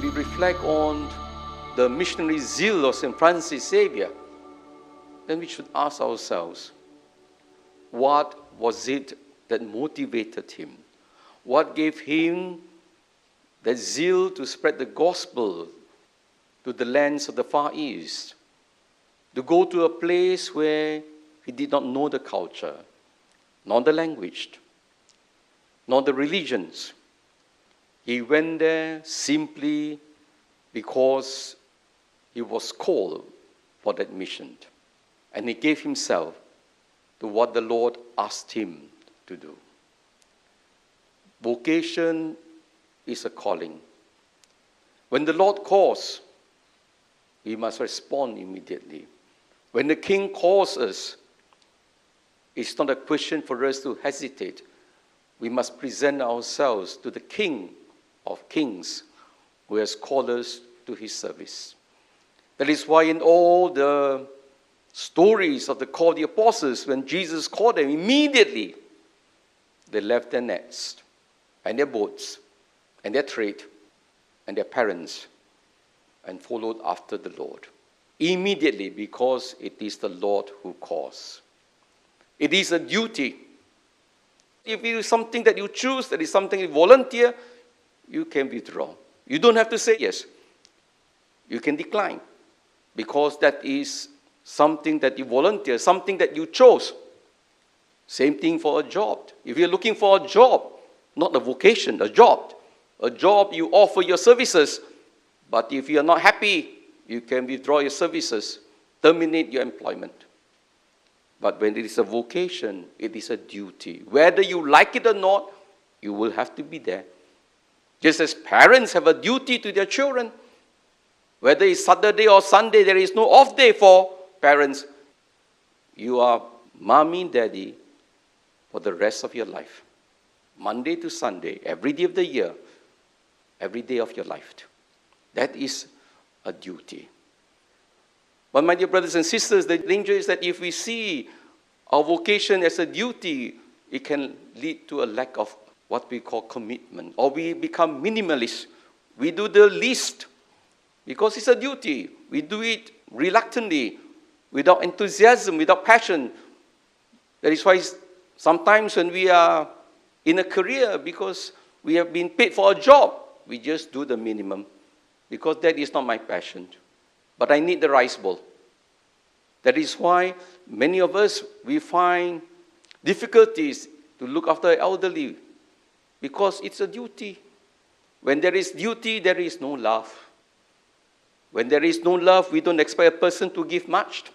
we reflect on the missionary zeal of St. Francis Xavier, then we should ask ourselves, what was it that motivated him? What gave him that zeal to spread the gospel to the lands of the Far East? To go to a place where he did not know the culture, nor the language, nor the religions. He went there simply because he was called for that mission. And he gave himself to what the Lord asked him to do. Vocation is a calling. When the Lord calls, we must respond immediately. When the King calls us, it's not a question for us to hesitate. We must present ourselves to the King of Kings who has called us to his service. That is why in all the stories of the call of the apostles, when Jesus called them, immediately they left their nets and their boats and their trade and their parents and followed after the Lord. Immediately, because it is the Lord who calls. It is a duty. If it is something that you choose, that is something you volunteer, you can withdraw. You don't have to say yes. You can decline, because that is something that you volunteer, something that you chose. Same thing for a job. If you're looking for a job, not a vocation, a job you offer your services, but if you're not happy, you can withdraw your services, terminate your employment. But when it is a vocation, it is a duty. Whether you like it or not, you will have to be there. Just as parents have a duty to their children, whether it's Saturday or Sunday, there is no off day for parents. You are mommy and daddy for the rest of your life. Monday to Sunday, every day of the year, every day of your life. That is a duty. But my dear brothers and sisters, the danger is that if we see our vocation as a duty, it can lead to a lack of what we call commitment, or we become minimalist. We do the least because it's a duty. We do it reluctantly, without enthusiasm, without passion. That is why sometimes when we are in a career, because we have been paid for a job, we just do the minimum, because that is not my passion. But I need the rice bowl. That is why many of us, we find difficulties to look after elderly, because it's a duty. When there is duty, there is no love. When there is no love, we don't expect a person to give much.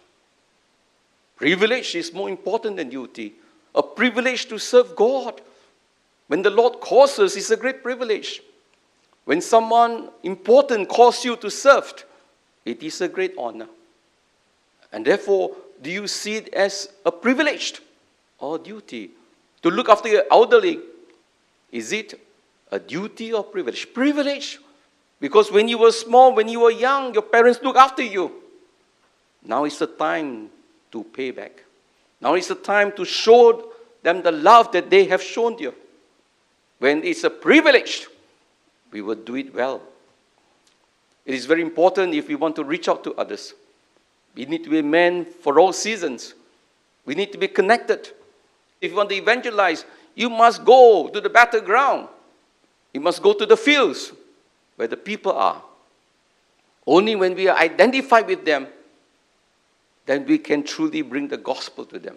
Privilege is more important than duty. A privilege to serve God. When the Lord calls us, it's a great privilege. When someone important calls you to serve, it is a great honor. And therefore, do you see it as a privilege or duty? To look after your elderly, is it a duty or privilege? Privilege. Because when you were small, when you were young, your parents looked after you. Now is the time to pay back. Now is the time to show them the love that they have shown you. When it's a privilege, we will do it well. It is very important if we want to reach out to others. We need to be men for all seasons. We need to be connected. If you want to evangelize, you must go to the battleground. You must go to the fields where the people are. Only when we are identified with them, then we can truly bring the gospel to them.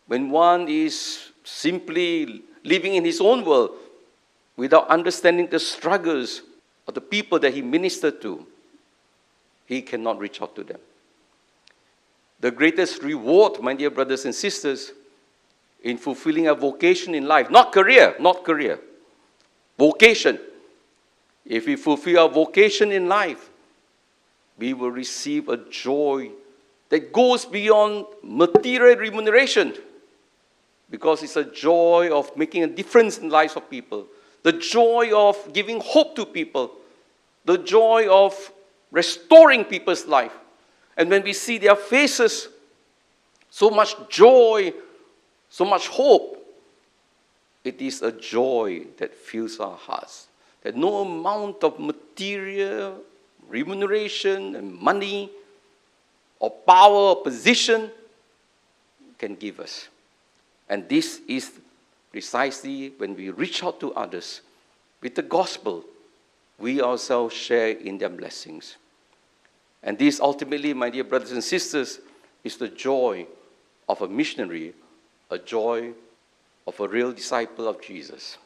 When one is simply living in his own world without understanding the struggles of the people that he ministered to, he cannot reach out to them. The greatest reward, my dear brothers and sisters, in fulfilling a vocation in life, not career, vocation. If we fulfill our vocation in life, we will receive a joy that goes beyond material remuneration, because it's a joy of making a difference in the lives of people, the joy of giving hope to people, the joy of restoring people's life. And when we see their faces, so much joy, so much hope, it is a joy that fills our hearts. that no amount of material remuneration and money or power or position can give us. And this is precisely when we reach out to others with the gospel, we ourselves share in their blessings. And this ultimately, my dear brothers and sisters, is the joy of a missionary, a joy of a real disciple of Jesus.